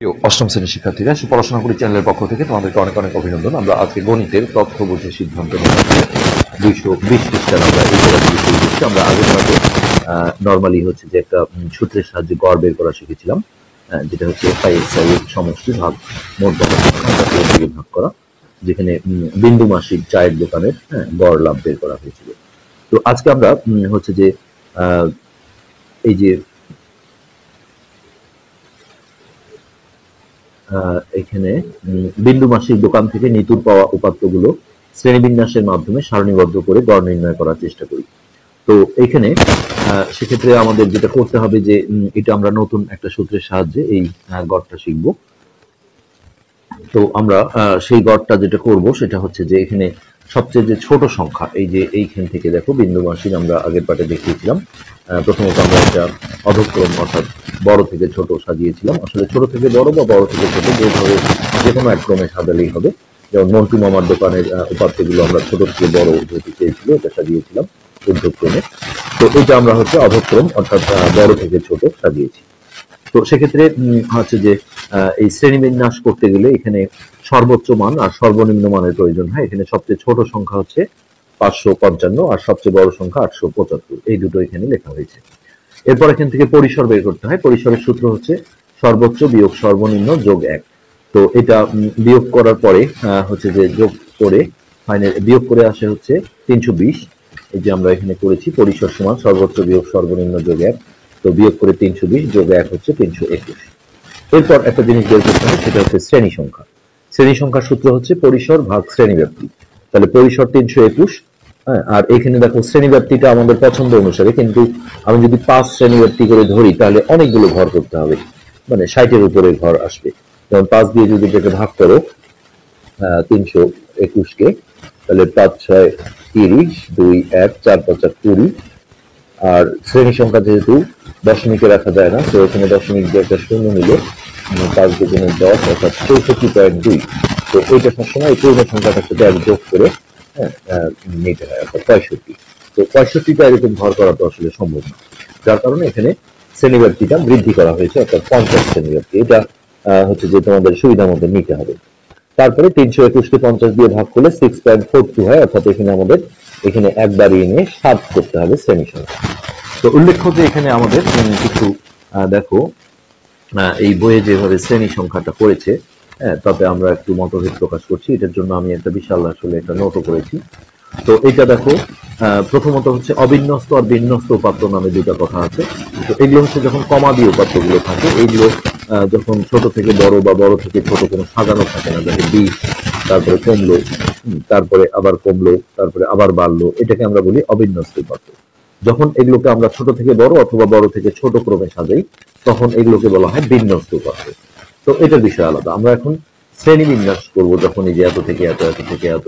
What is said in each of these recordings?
প্রিয় অষ্টম শ্রেণীর শিক্ষার্থীরা পড়াশোনা করি চ্যানেলের পক্ষ থেকে তোমাদেরকে অনেক অনেক অভিনন্দন। আমরা আজকে গণিতের তথ্য বুঝে সিদ্ধান্ত নেওয়া 220 পৃষ্ঠার আমরা এই জায়গা থেকে শুরু করছি। আমরা আগের ভাগে নর্মালি হচ্ছে যে একটা সূত্রের সাহায্যে গড় বের করা শিখেছিলাম, যেটা হচ্ছে এফআইএক্সআই এর সমষ্টি ভাগ মোট বড় সংখ্যা থেকে ভাগ করা, যেখানে বিন্দু মাসিক চায়ের দোকানের গড় লাভ বের করা হয়েছিল। তো আজকে আমরা হচ্ছে যে এই যে এখানে বিন্দু মাসিক দোকান থেকে নিতুর পাওয়া উপাত্তগুলো শ্রেণীবিন্যাসের মাধ্যমে সারণীবদ্ধ করে গড় নির্ণয় করার চেষ্টা করি। তো এখানে সেক্ষেত্রে আমাদের যেটা করতে হবে যে এটা আমরা নতুন একটা সূত্রের সাহায্যে এই গড়টা শিখব। তো আমরা সেই গড়টা যেটা করব সেটা হচ্ছে যে এখানে সবচেয়ে যে ছোট সংখ্যা, এই যে এইখান থেকে দেখো বিন্দু মাসিক আমরা আগের পাঠে দেখিয়েছিলাম। প্রথমত আমরা এটা অধক্রম অর্থাৎ বড় থেকে ছোট সাজিয়েছিলাম। আসলে ছোট থেকে বড় বা বড় থেকে ছোট যেভাবে যে কোনো এক ক্রমে সাজালেই হবে। যেমন মন্টু মামার দোকানের উপাত্তগুলো আমরা ছোট থেকে বড় যেটি চেয়েছিল এটা সাজিয়েছিলাম ঊর্ধ্বক্রমে। তো এটা আমরা হচ্ছে অধক্রম অর্থাৎ বড় থেকে ছোট সাজিয়েছি। তো সেক্ষেত্রে হচ্ছে যে এই শ্রেণীবিন্যাস করতে গেলে এখানে সর্বোচ্চ মান আর সর্বনিম্ন মানের প্রয়োজন হয়। এখানে সবচেয়ে ছোট সংখ্যা হচ্ছে 555 আর সবচেয়ে বড় সংখ্যা 875, এই দুটো এখানে লেখা হয়েছে। এরপর এখান থেকে পরিসর বের করতে হয়। পরিসরের সূত্র হচ্ছে সর্বোচ্চ বিয়োগ সর্বনিম্ন যোগ 1। তো এটা বিয়োগ করার পরে হচ্ছে যে যোগ করে ফাইনাল বিয়োগ করে আসে হচ্ছে 320। এই যে আমরা এখানে করেছি পরিসর সমান সর্বোচ্চ বিয়োগ সর্বনিম্ন যোগ 1। তো বিয়োগ করে 320 যোগ 1 হচ্ছে 321। এরপর একটা জিনিস বের করতে হয়, সেটা হচ্ছে শ্রেণী সংখ্যা। শ্রেণী সংখ্যার সূত্র হচ্ছে পরিসর ভাগ শ্রেণীব্যাপ্তি। তাহলে পরিসর 321, আর এখানে দেখো শ্রেণীব্যাপ্তিটা আমাদের পছন্দ অনুসারে, কিন্তু আমি যদি 5 শ্রেণীব্যাপ্তি করে ধরি তাহলে অনেকগুলো ঘর করতে হবে, মানে 60-এর উপরে ঘর আসবে। যেমন 5 দিয়ে যদি এটাকে ভাগ করো 321 কে, তাহলে 5 6 30, 2 1 4 5 20। আর শ্রেণী সংখ্যা যেহেতু দশমিকে রাখা যায় না, তো এখানে দশমিক দিয়ে একটা শূন্য নিলে 5 দুগুণে 10 অর্থাৎ 64.2। তো এইটা সবসময় এই পূর্ণ সংখ্যাটার সাথে এক যোগ করে নিতে হয়, অর্থাৎ 65। তো 65টা এরকম ঘর করা তো আসলে সম্ভব না, যার কারণে এখানে শ্রেণীব্যাপ্তিটা বৃদ্ধি করা হয়েছে, অর্থাৎ 50 শ্রেণীব্যাপ্তি। এটা হচ্ছে যে তোমাদের সুবিধা মতো নিতে হবে। তারপরে 321কে 50 দিয়ে ভাগ করলে 6.42 হয়, অর্থাৎ এখানে আমাদের এখানে একবার নিয়ে 7 করতে হবে শ্রেণী সংখ্যা। তো উল্লেখ্য যে এখানে আমাদের কিছু দেখো এই বইয়ে যেভাবে শ্রেণী সংখ্যাটা করেছে, তাতে আমরা একটু মতভেদ প্রকাশ করছি। এটার জন্য আমি একটা বিশাল আসলে একটা নোটও করেছি। তো এটা দেখো প্রথমত হচ্ছে অবিন্যস্ত আর বিন্যস্ত উপাত্ত নামে দুটা কথা আছে। তো এগুলো হচ্ছে যখন কমা দিয়ে উপাত্তগুলো থাকে, এইগুলো যখন ছোট থেকে বড় বা বড় থেকে ছোট কোনো সাজানো থাকে না, দেখে 20 তারপরে কমলো, তারপরে আবার কমলো, তারপরে আবার বাড়লো, এটাকে আমরা বলি অবিন্যস্ত উপাত্ত। যখন এগুলোকে আমরা ছোট থেকে বড় অথবা বড় থেকে ছোট ক্রমে সাজাই, তখন এগুলোকে বলা হয় বিন্যস্ত উপাত্ত। তো এটার বিষয় আলাদা। আমরা এখন শ্রেণীবিন্যাস করব, যখন এই যে এত থেকে এত, এত থেকে এত।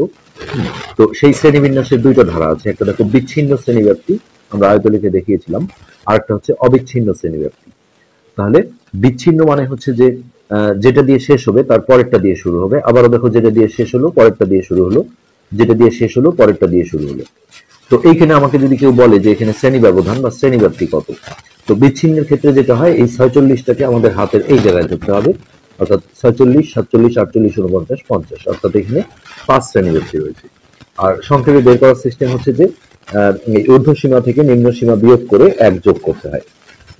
তো সেই শ্রেণীবিন্যাসের দুইটা ধারা আছে, একটা দেখো বিচ্ছিন্ন শ্রেণীব্যাপ্তি, আমরা আয়তলিখে দেখিয়েছিলাম, আর একটা হচ্ছে অবিচ্ছিন্ন শ্রেণীব্যাপ্তি। তাহলে বিচ্ছিন্ন মানে হচ্ছে যে যেটা দিয়ে শেষ হবে তার পরেরটা দিয়ে শুরু হবে, আবারও দেখো যেটা দিয়ে শেষ হলো পরেরটা দিয়ে শুরু হলো, যেটা দিয়ে শেষ হলো পরেরটা দিয়ে শুরু হলো। তো এইখানে আমাকে যদি কেউ বলে যে এখানে শ্রেণী ব্যবধান বা শ্রেণীব্যাপ্তি কত, তো বিচ্ছিন্নের ক্ষেত্রে যেটা হয় এই 46টাকে আমাদের হাতের এই জায়গায় ধরতে হবে, অর্থাৎ 46 47 48 49 50, অর্থাৎ এখানে 5 শ্রেণীব্যাপ্তি রয়েছে। আর সংক্ষেপে বের করার সিস্টেম হচ্ছে যে এই ঊর্ধ্ব সীমা থেকে নিম্ন সীমা বিয়োগ করে 1 যোগ করতে হয়,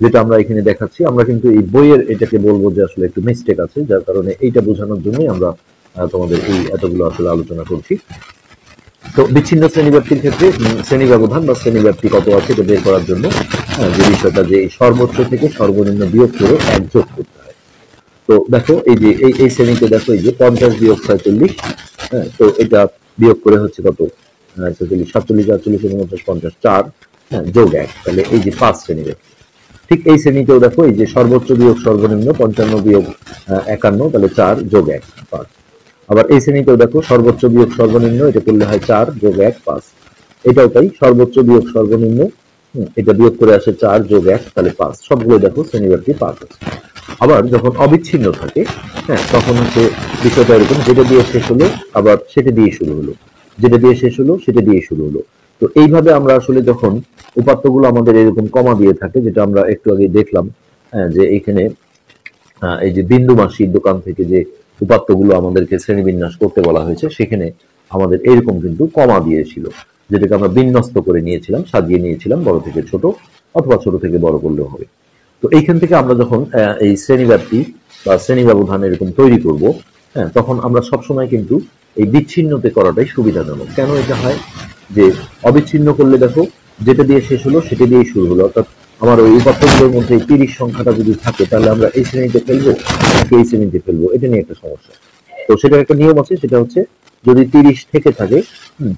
যেটা আমরা এখানে দেখাচ্ছি। আমরা কিন্তু এই বইয়ের এটাকে বলবো যে আসলে একটু মিস্টেক আছে, যার কারণে এইটা বোঝানোর জন্যই আমরা তোমাদের এই এতগুলো আসলে আলোচনা করছি। তো বিচ্ছিন্ন শ্রেণীব্যাপ্তির ক্ষেত্রে শ্রেণী ব্যবধান বা শ্রেণীব্যাপ্তি কত আছে এটা বের করার জন্য যে বিষয়টা যে সর্বোচ্চ থেকে সর্বনিম্ন বিয়োগ করে 1 যোগ করতে হয়। তো দেখো এই যে এই শ্রেণীতে দেখো এই যে 50 বিয়োগ 46, তো এটা বিয়োগ করে হচ্ছে কত 46 47 48 49 50, 4 যোগ 1, তাহলে এই যে 5 শ্রেণীব্যাপ্তি। ঠিক এই শ্রেণীতেও দেখো এই যে সর্বোচ্চ বিয়োগ সর্বনিম্ন 55 বিয়োগ 51, তাহলে 4 যোগ 1 5। আবার এই শ্রেণীতেও দেখো সর্বোচ্চ বিয়োগ সর্বনিম্ন, এটা করলে হয় 4 যোগ 1 5। এটাও তাই, সর্বোচ্চ বিয়োগ সর্বনিম্ন, এটা বিয়োগ করে আসে 4 যোগ 1, তাহলে 5। সবগুলো দেখো শ্রেণীব্যাপ্তি 5 আছে। আবার যখন অবিচ্ছিন্ন থাকে, তখন হচ্ছে বিষয়টা এরকম, যেটা দিয়ে শেষ হলো আবার সেটা দিয়ে শুরু হলো, যেটা দিয়ে শেষ হলো সেটা দিয়ে শুরু হলো। তো এইভাবে আমরা আসলে যখন উপাত্তগুলো আমাদের এরকম কমা দিয়ে থাকে, যেটা আমরা একটু আগে দেখলাম, যে এখানে এই যে বিন্দু মাসির দোকান থেকে যে উপাত্তগুলো আমাদেরকে শ্রেণীবিন্যাস করতে বলা হয়েছে, সেখানে আমাদের এরকম কিন্তু কমা দিয়েছিল, যেটাকে আমরা বিন্যস্ত করে নিয়েছিলাম, সাজিয়ে নিয়েছিলাম, বড় থেকে ছোট অথবা ছোট থেকে বড় করলেও হবে। তো এইখান থেকে আমরা যখন এই শ্রেণীব্যাপ্তি বা শ্রেণী ব্যবধান এরকম তৈরি করব, হ্যাঁ, তখন আমরা সবসময় কিন্তু এই বিচ্ছিন্নতে করাটাই সুবিধাজনক। কেন এটা হয় যে অবিচ্ছিন্ন করলে দেখো যেটা দিয়ে শেষ হলো সেটা দিয়েই শুরু হলো, অর্থাৎ আমার ওই উপাত্তগুলোর মধ্যে 30 সংখ্যাটা যদি থাকে তাহলে আমরা এই শ্রেণীতে ফেলবো নাকি এই শ্রেণীতে ফেলবো, এটা নিয়ে একটা সমস্যা। তো সেটার একটা নিয়ম আছে, সেটা হচ্ছে যদি 30 থেকে থাকে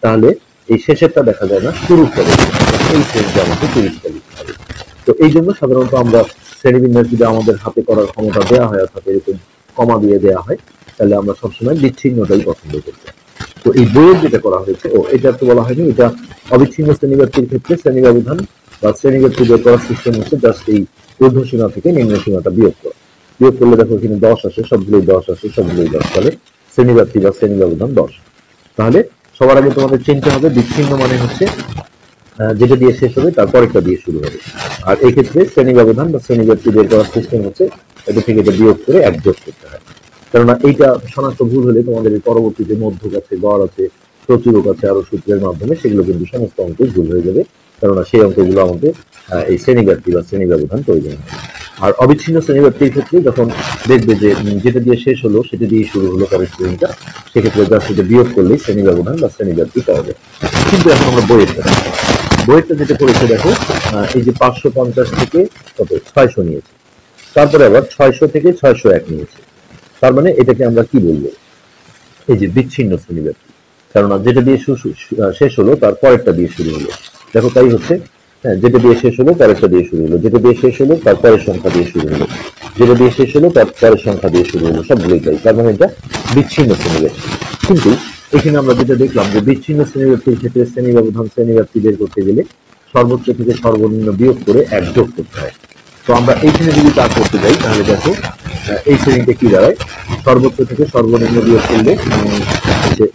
তাহলে এই শেষেরটা দেখা যায় না, শুরুটা দেখা যায়। এই শ্রেণীতে আমাকে 30টা লিখতে হবে। তো এই জন্য সাধারণত আমরা শ্রেণীবিন্যাস যদি আমাদের হাতে করার ক্ষমতা দেওয়া হয়, অর্থাৎ এরকম কমা দিয়ে দেওয়া হয়, তাহলে আমরা সবসময় বিচ্ছিন্নটাই পছন্দ করবো। তো এই বইয়ের যেটা করা হয়েছে, এটা তো বলা হয়নি, এটা অবিচ্ছিন্ন শ্রেণীব্যাপ্তির ক্ষেত্রে শ্রেণী ব্যবধান বা শ্রেণীব্যাপ্তি বের করার সিস্টেম হচ্ছে জাস্ট এই ঊর্ধ্ব সীমা থেকে নিম্ন সীমাটা বিয়োগ করা। বিয়োগ করলে দেখো এখানে 10 আসে, সবগুলোই 10 আসে, সবগুলোই 10, তাহলে শ্রেণীব্যাপ্তি বা শ্রেণী ব্যবধান 10। তাহলে সবার আগে তোমাদের চিনতে হবে বিচ্ছিন্ন মানে হচ্ছে যেটা দিয়ে শেষ হবে তার পরেরটা দিয়ে শুরু হবে। আর এই ক্ষেত্রে শ্রেণী ব্যবধান বা শ্রেণীব্যাপ্তি বের করার সিস্টেম হচ্ছে এটা থেকে এটা বিয়োগ করে এক যোগ করতে হয়। কেননা এইটা শনাক্ত ভুল হলে তোমাদের পরবর্তীতে মধ্যক আছে, গড় আছে, প্রচুরক আছে, আরো সূত্রের মাধ্যমে সেগুলো কিন্তু সমস্ত অঙ্ক ভুল হয়ে যাবে, কেননা সেই অঙ্কগুলো আমাদের এই শ্রেণীব্যাপ্তি বা শ্রেণী ব্যবধান প্রয়োজন হয়। আর অবিচ্ছিন্ন শ্রেণীব্যাপ্তির ক্ষেত্রে যখন দেখবে যে যেটা দিয়ে শেষ হলো সেটা দিয়ে শুরু হলো পরের শ্রেণীটা, সেক্ষেত্রে জাস্ট সেটা বিয়োগ করলেই শ্রেণী ব্যবধান বা শ্রেণীব্যাপ্তি পাওয়া যায়। কিন্তু এখন আমরা বইয়েরটা যেটা করেছে দেখো, এই যে 550 থেকে কত 600 নিয়েছে, তারপরে আবার 600 থেকে 601 নিয়েছে। তার মানে এটাকে আমরা কি বলবো, এই যে বিচ্ছিন্ন শ্রেণীব্যাপ্তি, কেননা যেটা দিয়ে শেষ হলো তার পরেরটা দিয়ে শুরু হলো। দেখো তাই হচ্ছে, হ্যাঁ, যেটা দিয়ে শেষ হলো পরেরটা দিয়ে শুরু হলো, যেটা দিয়ে শেষ হলো তার পরের সংখ্যা দিয়ে শুরু হলো, যেটা দিয়ে শেষ হলো তার পরের সংখ্যা দিয়ে শুরু হলো, সবগুলোই তাই। তার মানে এটা বিচ্ছিন্ন শ্রেণীব্যাপ্তি। কিন্তু এখানে আমরা যেটা দেখলাম যে বিচ্ছিন্ন শ্রেণীব্যাপ্তির ক্ষেত্রে শ্রেণী ব্যবধান শ্রেণীব্যাপ্তি বের করতে গেলে সর্বোচ্চ থেকে সর্বনিম্ন বিয়োগ করে এক যোগ করতে হয়। তো আমরা এইখানে যদি তা করতে যাই তাহলে দেখো এই শ্রেণীতে কি দাঁড়ায়, সর্বোচ্চ থেকে সর্বনিম্ন বিয়োগ করলে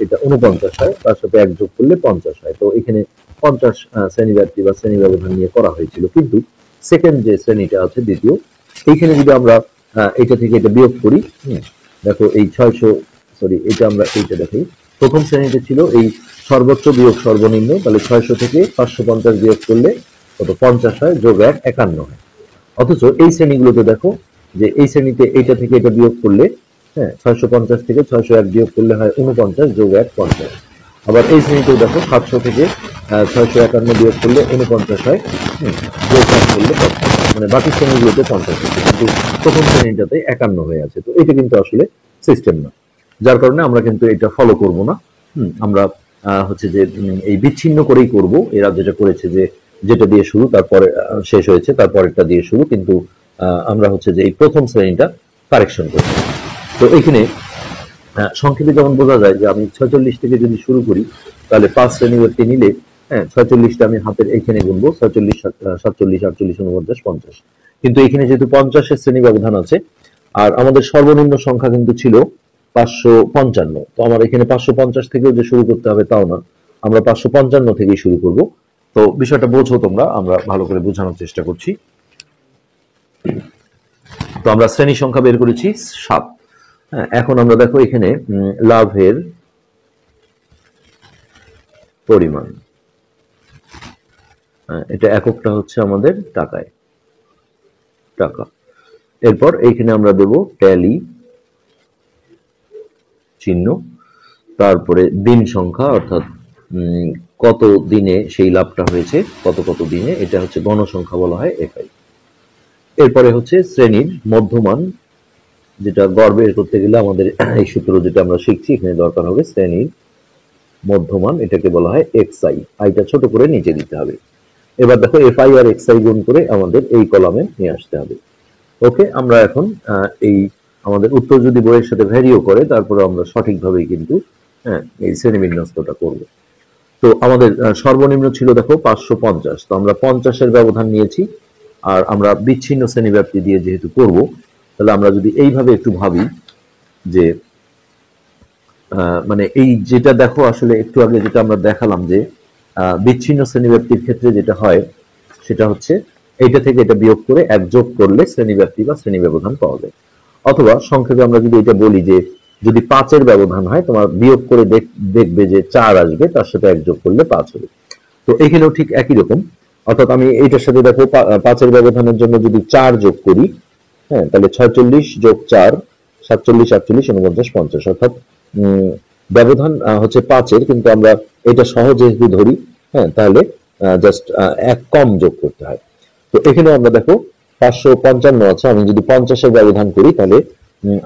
এটা 49 হয়, তার সাথে এক যোগ করলে 50 হয়। তো এখানে 50 শ্রেণীব্যাপ্তি বা শ্রেণী ব্যবধান নিয়ে করা হয়েছিল। কিন্তু সেকেন্ড যে শ্রেণীটা আছে দ্বিতীয়, এইখানে যদি আমরা এটা থেকে এটা বিয়োগ করি, দেখো এই 600, সরি এটা আমরা এইটা দেখি, প্রথম শ্রেণীতে ছিল এই সর্বোচ্চ বিয়োগ সর্বনিম্ন, তাহলে 600 থেকে 550 বিয়োগ করলে কত 50 হয়, যোগ 1 51 হয়। অথচ এই শ্রেণীগুলোতে দেখো যে এই শ্রেণীতে এইটা থেকে এটা বিয়োগ করলে, হ্যাঁ, 650 থেকে 601 বিয়োগ করলে হয় 49, যোগ 1 50। আবার এই শ্রেণীতেও দেখো 700 থেকে 651 বিয়োগ করলে 49 হয়, যোগ 1 করলে 50। মানে বাকি শ্রেণীগুলোতে 50 হচ্ছে, কিন্তু প্রথম শ্রেণীটাতে 51 হয়ে আছে। তো এটা কিন্তু আসলে সিস্টেম না, যার কারণে আমরা কিন্তু এটা ফলো করব না। আমরা হচ্ছে যে এই বিচ্ছিন্ন করেই করব। এরা যেটা করেছে যে যেটা দিয়ে শুরু তারপরে শেষ হয়েছে তারপরেরটা দিয়ে শুরু, কিন্তু আমরা হচ্ছে যে এই প্রথম শ্রেণীটা কারেকশন করব। তো এখানে সংক্ষেপে যেমন বোঝা যায় যে আমি 46 থেকে যদি শুরু করি তাহলে 5 শ্রেণীব্যাপ্তি নিলে, হ্যাঁ, 46টা আমি হাতের এইখানে গুনবো, 46 47 48 49 50। কিন্তু এখানে যেহেতু 50-এর শ্রেণী ব্যবধান আছে আর আমাদের সর্বনিম্ন সংখ্যা কিন্তু ছিল 555, তো আমার এখানে 550 থেকেও যে শুরু করতে হবে তাও না, আমরা 555 থেকেই শুরু করব। তো বিষয়টা বোঝো তোমরা, আমরা ভালো করে বোঝানোর চেষ্টা করছি। তো আমরা শ্রেণী সংখ্যা বের করেছি 7। এখন আমরা দেখো এখানে লাভের পরিমাণ, এটা এককটা হচ্ছে আমাদের টাকায়, টাকা। এরপর এইখানে আমরা দেব ট্যালি চিহ্ন, তারপরে দিন সংখ্যা, অর্থাৎ কত দিনে সেই লাভটা হয়েছে, কত কত দিনে, এটা হচ্ছে গণসংখ্যা বলা হয়, এফআই। এরপরে হচ্ছে শ্রেণীর মধ্যমান, যেটা গড় বের করতে গেলে আমাদের এই সূত্র যেটা আমরা শিখছি এখানে দরকার হবে শ্রেণীর মধ্যমান, এটাকে বলা হয় এক্সআই, আইটা ছোট করে নিচে দিতে হবে। এবার দেখো এফআই আর এক্সআই গুণ করে আমাদের এই কলামে নিয়ে আসতে হবে। ওকে, আমরা এখন এই আমাদের উত্তর যদি বইয়ের সাথে ভ্যারিও করে তারপরে আমরা সঠিকভাবেই কিন্তু এই শ্রেণীবিন্যস্তটা করব। তো আমাদের সর্বনিম্ন ছিল দেখো 550, তো আমরা 50-এর ব্যবধান নিয়েছি। আর আমরা বিচ্ছিন্ন শ্রেণীব্যাপ্তি দিয়ে যেহেতু করব, তাহলে আমরা যদি এইভাবে একটু ভাবি যে মানে এই যেটা দেখো আসলে একটু আগে যেটা আমরা দেখালাম যে বিচ্ছিন্ন শ্রেণীব্যাপ্তির ক্ষেত্রে যেটা হয় সেটা হচ্ছে এইটা থেকে এটা বিয়োগ করে এক যোগ করলে শ্রেণীব্যাপ্তি বা শ্রেণী ব্যবধান পাওয়া যায়। অথবা সংক্ষেপে আমরা যদি এটা বলি যে যদি 5-এর ব্যবধান হয়, তোমার বিয়োগ করে দেখবে যে 4 আসবে, তার সাথে 1 যোগ করলে 5 হবে। তো এখানেও ঠিক একই রকম, অর্থাৎ আমি এইটার সাথে দেখো 5-এর ব্যবধানের জন্য যদি 4 যোগ করি, হ্যাঁ, তাহলে 46 যোগ 4 47, 48, 49, 50, অর্থাৎ ব্যবধান হচ্ছে 5-এর, কিন্তু আমরা এটা সহজে যদি ধরি, হ্যাঁ, তাহলে জাস্ট 1 কম যোগ করতে হয়। তো এখানে আমরা দেখো 555 আছে, আমি যদি 50-এর ব্যবধান করি তাহলে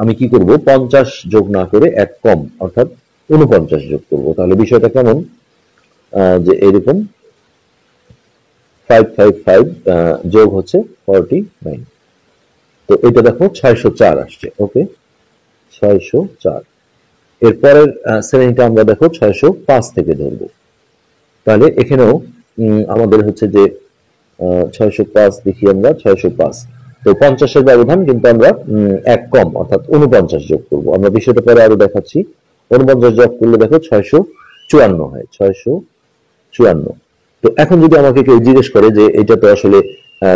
আমি কি করব, 50 যোগ না করে 1 কম অর্থাৎ 49 যোগ করব। তাহলে বিষয়টা কেমন, যে এরকম 555 যোগ হচ্ছে 49। তো এটা দেখো 604 আসছে। ওকে, 604। এরপরের শ্রেণীটা আমরা দেখো 605 থেকে ধরবো। তাহলে এখানেও আমাদের হচ্ছে যে 605 দেখি আমরা, 605। তো 50-এর ব্যবধান, কিন্তু আমরা 1 কম অর্থাৎ 49 যোগ করব। আমরা বিষয়টা পরে আরো দেখাচ্ছি। 49 যোগ করলে দেখো 654 হয়, 654। তো এখন যদি আমাকে কেউ জিজ্ঞেস করে যে এটা তো আসলে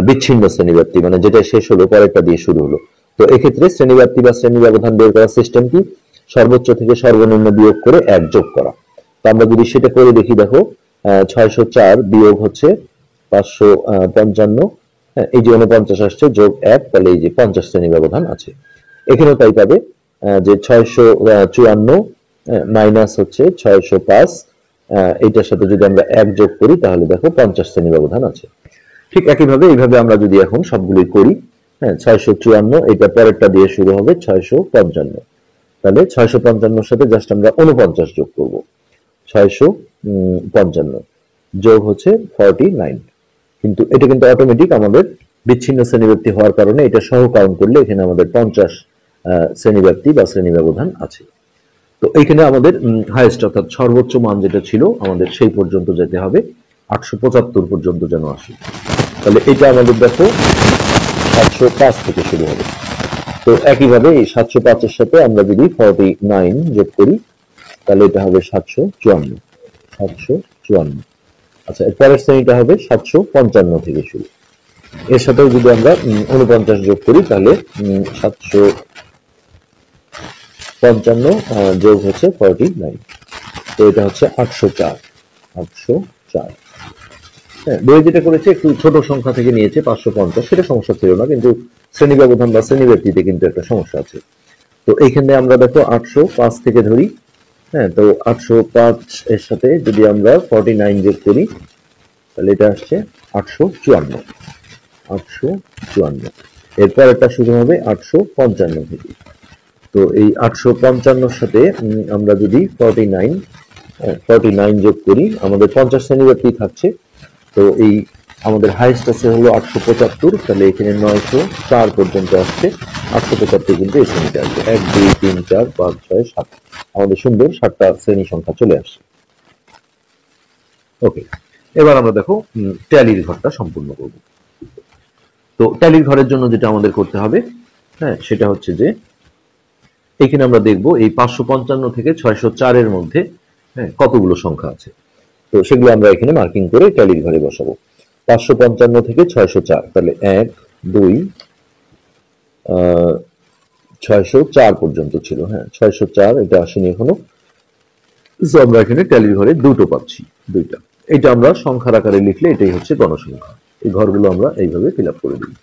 বিচ্ছিন্ন শ্রেণীব্যাপ্তি, মানে যেটা শেষ হলো পরেরটা দিয়ে শুরু হলো, তো এক্ষেত্রে শ্রেণীব্যাপ্তি বা শ্রেণী ব্যবধান বের করার সিস্টেম কি, সর্বোচ্চ থেকে সর্বনিম্ন বিয়োগ করে 1 যোগ করা। তো আমরা যদি সেটা করে দেখি, দেখো 604 বিয়োগ হচ্ছে 555, হ্যাঁ, এই যে 49 আসছে, যোগ 1, তাহলে এই যে 50 শ্রেণী ব্যবধান আছে। এখানেও তাই পাবে, যে 654 মাইনাস হচ্ছে 605, এইটার সাথে যদি আমরা 1 যোগ করি তাহলে দেখো 50 শ্রেণী ব্যবধান আছে। ঠিক একইভাবে এইভাবে আমরা যদি এখন সবগুলোই করি, হ্যাঁ, 654, এটা পরেরটা দিয়ে শুরু হবে 655, তাহলে 655-এর সাথে জাস্ট আমরা 49 যোগ করব। 655 যোগ হচ্ছে 49, কিন্তু এটা কিন্তু অটোমেটিক আমাদের বিচ্ছিন্ন শ্রেণীব্যাপ্তি হওয়ার কারণে এটা সহ কাউন্ট করলে এখানে আমাদের 50 শ্রেণীব্যাপ্তি বা শ্রেণী ব্যবধান আছে। তো এইখানে আমাদের হাইয়েস্ট অর্থাৎ সর্বোচ্চ মান যেটা ছিল আমাদের সেই পর্যন্ত যেতে হবে, 875 পর্যন্ত যেন আসে। তাহলে এটা আমাদের দেখো 705 থেকে শুরু হবে। তো একইভাবে এই 705-এর সাথে আমরা যদি 49 যোগ করি তাহলে এটা হবে 754, 754। আচ্ছা, এর পরের শ্রেণীটা হবে 755 থেকে শুরু। এর সাথেও যদি আমরা 49 যোগ করি তাহলে 755 যোগ হচ্ছে 49, তো এটা হচ্ছে 804, 804। হ্যাঁ, বই যেটা করেছে একটু ছোট সংখ্যা থেকে নিয়েছে 550, সেটা সমস্যা ছিল না, কিন্তু শ্রেণী ব্যবধান বা শ্রেণী ব্যক্তিতে কিন্তু একটা সমস্যা আছে। তো এইখানে আমরা দেখো 805 থেকে ধরি, হ্যাঁ, তো 805 এর সাথে যদি আমরা 49 যোগ করি তাহলে এটা আসছে 854, 854। এরপর এটা শুরু হবে 855 থেকে। তো এই 855-র সাথে আমরা যদি 49 যোগ করি, আমাদের 50 শ্রেণীব্যাপ্তি থাকছে। তো এই আমাদের হাইস্ট আছে হলো 875, তাহলে এখানে 904 পর্যন্ত আসছে। 875 কিন্তু এই শ্রেণীতে আসবে, 1 2 3 4 5 6 7, আমাদের সুন্দর 7টা শ্রেণী সংখ্যা চলে আসছে। ওকে, এবার আমরা দেখো ট্যালির ঘরটা সম্পূর্ণ করব। তো ট্যালির ঘরের জন্য যেটা আমাদের করতে হবে, হ্যাঁ, সেটা হচ্ছে যে এখানে আমরা দেখব এই 555 থেকে 604 এর মধ্যে, হ্যাঁ, কতগুলো সংখ্যা আছে। তো সেগুলো আমরা এখানে মার্কিং করে ট্যালির ঘরে বসাবো। 555 থেকে 604, তাহলে 1 2 604 পর্যন্ত ছিল, হ্যাঁ, 604 এটা আসেনি এখনো। সো আমরা এখানে ট্যালির ঘরে দুটো পাচ্ছি, দুইটা। এটা আমরা সংখ্যার আকারে লিখলে এটাই হচ্ছে গণসংখ্যা। এই ঘরগুলো আমরা এইভাবে ফিল আপ করে দিই।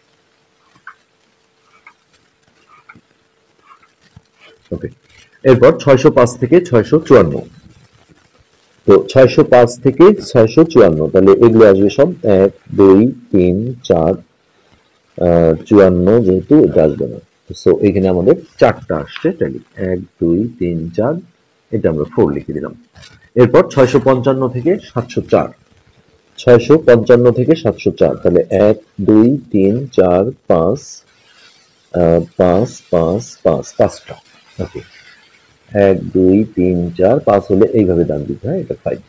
ওকে, এরপর 605 থেকে 654। তো 605 থেকে 654, তাহলে এগুলো আসবে সব 1 2 3 4, 54 যেহেতু এটা আসবে না, সো এখানে আমাদের 4টা আসছে ট্যালি, 1 2 3 4, এটা আমরা 4 লিখে দিলাম। এরপর 655 থেকে 704, 655 থেকে 704, তাহলে 1 2 3 4 5 5 5 5, 5টা। ওকে, 1 2 3 4 5 হলে এইভাবে দান দিতে হয়, এটা 5।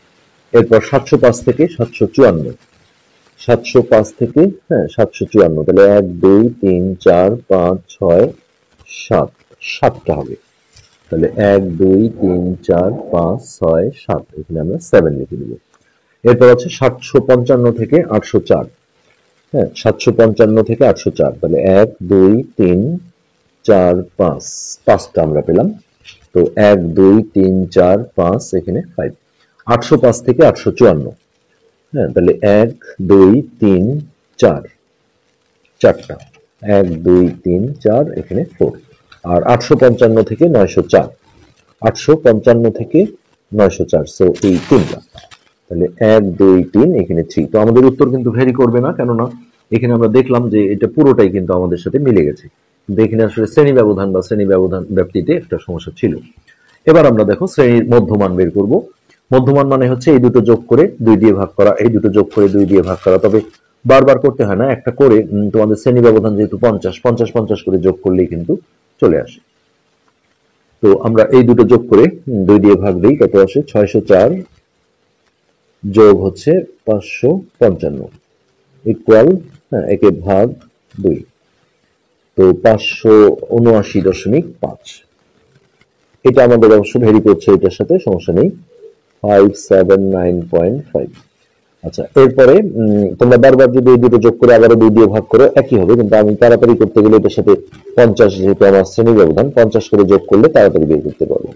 এরপর 705 থেকে 754, 705 থেকে, হ্যাঁ, 754, তাহলে 1 2 3 4 5 6 7, 7টা হবে। তাহলে 1 2 3 4 5 6 7, এখানে আমরা 7 লিখে দেব। এরপর আছে 755 থেকে 804, হ্যাঁ, 755 থেকে 804, তাহলে 1 2 3 4 5 5টা আমরা পেলাম। তো 1 2 3 4 5 এখানে 5 805 থেকে 854। হ্যাঁ, তাহলে 1 2 3 4 4টা 1 2 3 4 এখানে 4। আর 855 থেকে 904 855 থেকে 904 সো এই তিনটা। তাহলে 1 2 3 এখানে 3। তো আমাদের উত্তর কিন্তু ভেরি করবে না, কেননা এখানে আমরা দেখলাম যে এটা পুরোটাই কিন্তু আমাদের সাথে মিলে গেছে। কিন্তু এখানে আসলে শ্রেণী ব্যবধান বা শ্রেণী ব্যবধান ব্যাপ্তিতে একটা সমস্যা ছিল। এবার আমরা দেখো শ্রেণীর মধ্যমান বের করব। মধ্যমান মানে হচ্ছে এই দুটো যোগ করে 2 দিয়ে ভাগ করা, এই দুটো যোগ করে 2 দিয়ে ভাগ করা। তবে বারবার করতে হয় না, একটা করে তোমাদের শ্রেণী ব্যবধান যেহেতু 50 50 50 করে যোগ করলেই কিন্তু চলে আসে। তো আমরা এই দুটো যোগ করে 2 দিয়ে ভাগ দিই, কত আসে 604 যোগ হচ্ছে 555 ইকুয়াল, হ্যাঁ, একে ভাগ 2। তো 579.5। এটা আমাদের অবশ্য ভেরি করছে, এটার সাথে সমস্যা নেই। 579.5। আচ্ছা, এরপরে তোমরা বারবার যদি এই দুটো যোগ করে আবারও 2 দিয়ে ভাগ করো একই হবে, কিন্তু আমি তাড়াতাড়ি করতে গেলে এটার সাথে 50, যেহেতু আমার শ্রেণী ব্যবধান 50 করে যোগ করলে তাড়াতাড়ি বের করতে পারবো।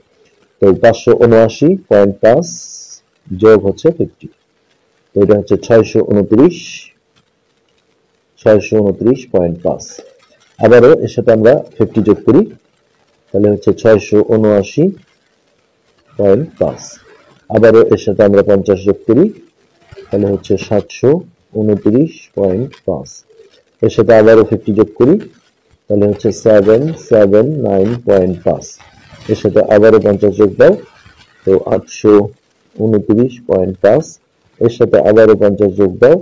তো 579.5 যোগ হচ্ছে 50। তো এটা হচ্ছে 629.5। আবারও এর সাথে আমরা 50 যোগ করি, তাহলে হচ্ছে 679.5। আবারও এর সাথে আমরা 50 যোগ করি, তাহলে হচ্ছে 729.5। এর সাথে আবারও 50 যোগ করি, তাহলে হচ্ছে 779.5। এর সাথে আবারও 50 যোগ দাও, তো 829.5। এর সাথে আবারও 50 যোগ দাও,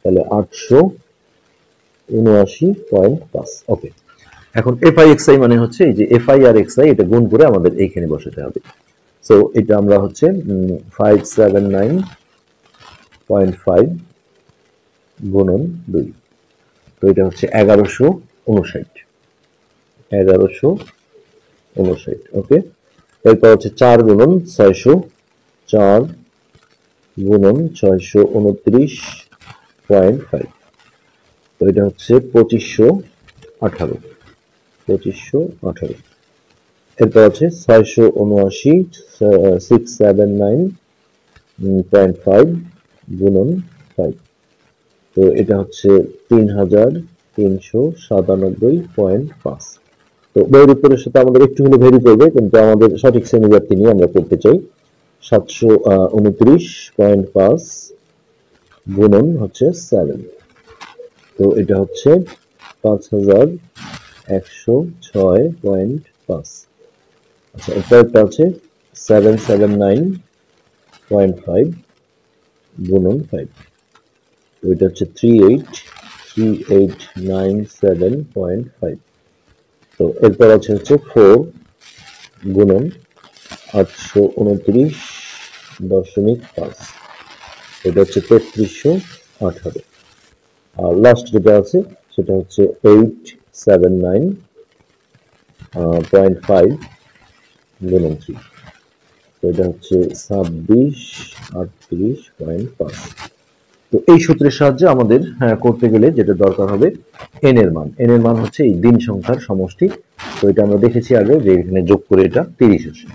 তাহলে 879.5। ওকে, এখন এফআই এক্সআই মানে হচ্ছে এই যে এফআই আর এক্সআই এটা গুণ করে আমাদের এইখানে বসাতে হবে। সো এটা আমরা হচ্ছে 579.5 গুণন 2। তো এটা হচ্ছে 1159। 1159। ওকে, এরপর হচ্ছে 4 গুণন 600, 4 গুণন 629.5। তো এটা হচ্ছে 2518। 2518। এরপর আছে 679, 679.5 গুণন 5। তো এটা হচ্ছে 3397.5। তো বইয়ের উত্তরের সাথে আমাদের একটু হলে ভেরি করবে, কিন্তু আমাদের সঠিক শ্রেণী ব্যাপ্তি নিয়ে আমরা করতে চাই। 729.5 গুণন হচ্ছে 7। তো এটা হচ্ছে 5106.5। আচ্ছা, এরপরটা আছে 779.5 গুণন 5। তো এটা হচ্ছে 3897.5। তো এরপর আছে হচ্ছে 4 গুণন 829.5। এটা হচ্ছে 3318। আর লাস্ট যেটা আছে সেটা হচ্ছে 879.5 গুণন 3। তো এটা হচ্ছে 2638.5। তো এই সূত্রের সাহায্যে আমাদের করতে গেলে যেটা দরকার হবে এন এর মান। এন এর মান হচ্ছে এই দিন সংখ্যার সমষ্টি। তো এটা আমরা দেখেছি আগে যে এখানে যোগ করে এটা 30 আসে।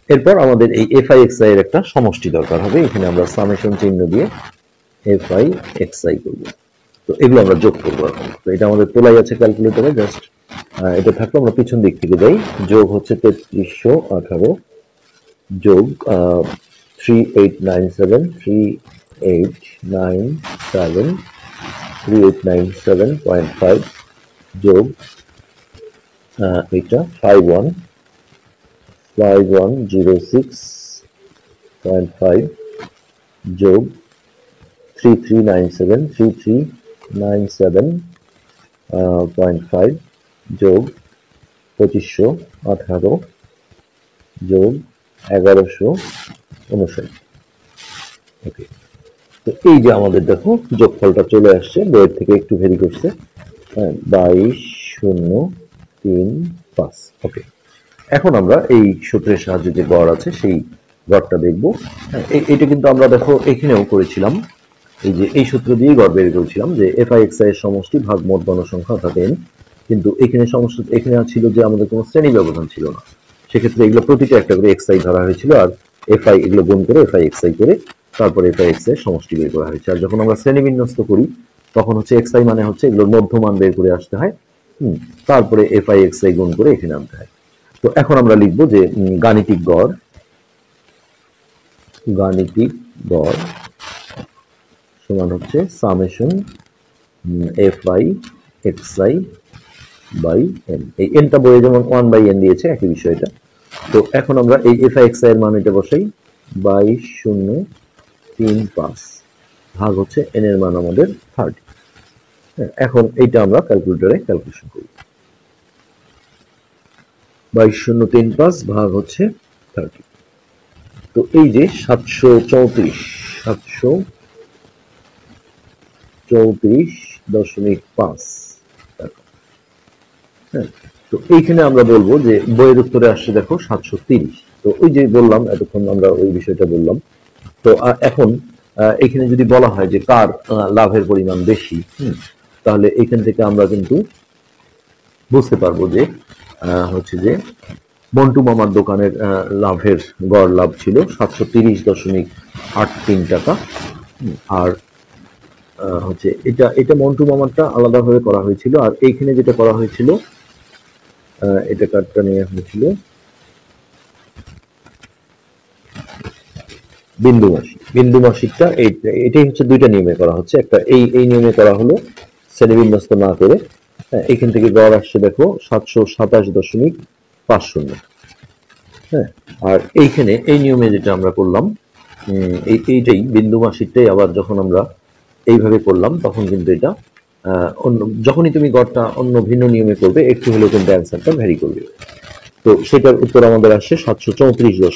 এরপর আমাদের এই এফআই এক্সআই এর একটা সমষ্টি দরকার হবে। এখানে আমরা সামেশন চিহ্ন দিয়ে এফআই এক্সআই করব। তো এগুলো আমরা যোগ করবো এখন। তো এটা আমাদের তোলাই আছে ক্যালকুলেটরে, জাস্ট এটা থাকলে আমরা পিছন দিক থেকে যাই। যোগ হচ্ছে 3318 যোগ 3897 যোগ এটা 5106.5 যোগ 3397 যোগ 2518 যোগ 1159। ওকে, তো এই যে আমাদের দেখো যোগফলটা চলে আসছে, বইয়ের থেকে একটু ভেরি করছে, 22035। ওকে, এখন আমরা এই সূত্রের সাহায্যে যে গড় আছে সেই গড়টা দেখব। এটা কিন্তু আমরা দেখো এখানেও করেছিলাম, এই যে এই সূত্র দিয়েই গড় বের করেছিলাম যে এফআই এক্সআই এর সমষ্টি ভাগ মোট গণসংখ্যা অর্থাৎ এন। কিন্তু এখানে সমস্যা এখানে ছিল যে আমাদের কোনো শ্রেণী ব্যবধান ছিল না, সেক্ষেত্রে এগুলো প্রতিটা একটা করে xi ধরা হয়েছিল, আর fi এগুলো গুণ করে fi xi করে তারপরে fi x এর সমষ্টি বের করা হয়েছে। আর যখন আমরা শ্রেণী বিন্যস্ত করি তখন হচ্ছে xi মানে হচ্ছে এগুলোর মধ্যমান বের করে আসতে হয়, তারপরে fi xi গুণ করে এখানে আনতে হয়। তো এখন আমরা লিখবো যে গাণিতিক গড় সমান হচ্ছে summation fi xi by n। এই nটা বইয়ে যেমন 1/n দিয়েছে একই বিষয়টা। তো এখন আমরা এই fi xi এর মান এটা বসাই 22.035 ভাগ হচ্ছে n এর মান আমাদের 30। এখন এইটা আমরা ক্যালকুলেটরে ক্যালকুলেশন করি। 22.035 ভাগ হচ্ছে 30। তো এই যে 734.5 টাকা। হ্যাঁ, তো এইখানে আমরা বলবো যে বইয়ের উত্তরে আসছে দেখো 730। তো ওই যে বললাম এতক্ষণ আমরা ওই বিষয়টা বললাম। তো এখন এখানে যদি বলা হয় যে কার লাভের পরিমাণ বেশি, তাহলে এখান থেকে আমরা কিন্তু বুঝতে পারবো যে হচ্ছে যে মন্টু মামার দোকানের লাভের গড় লাভ ছিল 730.83 টাকা। আর হচ্ছে এটা মন্টু মামারটা আলাদাভাবে করা হয়েছিল, আর এইখানে যেটা করা হয়েছিল এটা কার্ডটা নেওয়া হয়েছিল বিন্দু মাসিকটা এটাই হচ্ছে দুইটা নিয়মে করা হচ্ছে। একটা এই নিয়মে করা হলো শ্রেণীবিন্যস্ত না করে। এখান থেকে গড় আসছে দেখো 727.50। হ্যাঁ, আর এইখানে এই নিয়মে যেটা আমরা করলাম এইটাই বিন্দু মাসিকটাই আবার যখন আমরা এইভাবে করলাম তখন কিন্তু এটা অন্য যখনই তুমি গড়টা অন্য ভিন্ন নিয়মে করবে একটু হলেও কিন্তু অ্যান্সারটা ভ্যারি করবে। তো সেটার উত্তর আমাদের আসছে 734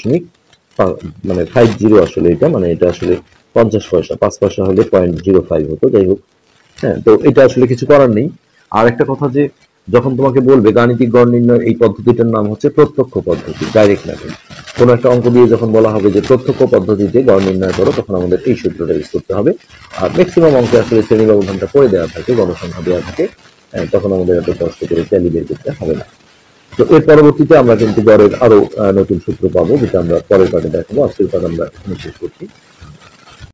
মানে 50 আসলে এটা মানে এটা আসলে 50 পয়সা, 5 পয়সা হলে 0.05 হতো, যাই হোক। হ্যাঁ, তো এটা আসলে কিছু করার নেই। আর একটা কথা যে যখন তোমাকে বলবে গাণিতিক গড় নির্ণয় এই পদ্ধতিটার নাম হচ্ছে প্রত্যক্ষ পদ্ধতি, ডাইরেক্ট মেথড। কোন একটা অঙ্ক দিয়ে যখন বলা হবে যে প্রত্যক্ষ পদ্ধতিতে গড় নির্ণয় করো তখন আমাদের এই সূত্রটা ইউজ করতে হবে। আর ম্যাক্সিমাম অঙ্কে আসলে শ্রেণী ব্যবধানটা করে দেওয়া থাকে, গণসংখ্যা দেওয়া থাকে, তখন আমাদের এত কষ্ট করে ট্যালি বের করতে হবে না। তো এর পরবর্তীতে আমরা কিন্তু গড়ের আরো নতুন সূত্র পাবো, যেটা আমরা পরের পার্টে দেখাবো। আজকের পার্ট আমরা শেষ করছি।